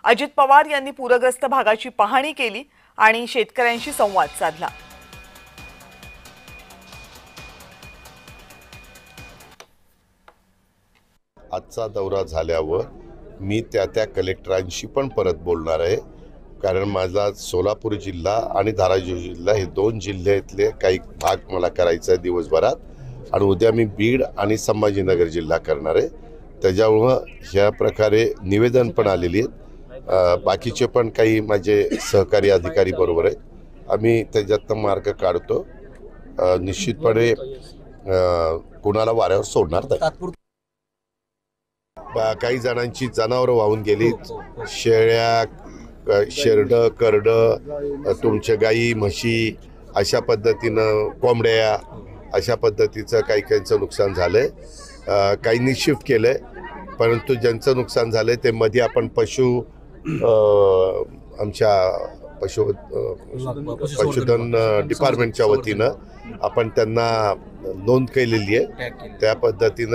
अजित पवार यांनी पूरग्रस्त भागाची पाहणी केली आणि शेतकऱ्यांशी संवाद साधला। आजचा दौरा झाल्यावर मी त्या कलेक्टरांशी पण परत बोलणार आहे, कारण माझा सोलापूर जिल्हा आणि धाराशिव जिल्हा हे दोन जिल्ह्यातले काही भाग मला करायचा आहे दिवसभरात, आणि उद्या मी बीड आणि संभाजीनगर जिल्हा करणार आहे। त्याच्यामुळं ह्या प्रकारे निवेदन पण आलेली आहेत। बाकीचे पण काही माझे सहकारी अधिकारी बरोबर आहेत, आम्ही त्याच्यातनं मार्ग काढतो। निश्चितपणे कोणाला वाऱ्यावर सोडणार नाही। काही जणांची जनावरं वाहून गेली, शेळ्या, शेरड, करड, तुमच्या गाई म्हशी, अशा पद्धतीनं कोंबड्या, अशा पद्धतीचं काही काहींचं नुकसान झालंय। काहींनी शिफ्ट केलंय, परंतु ज्यांचं नुकसान झालंय ते मध्ये आपण आमच्या पशुधन डिपार्टमेंटच्या वतीनं आपण त्यांना नोंद केलेली आहे। त्या पद्धतीनं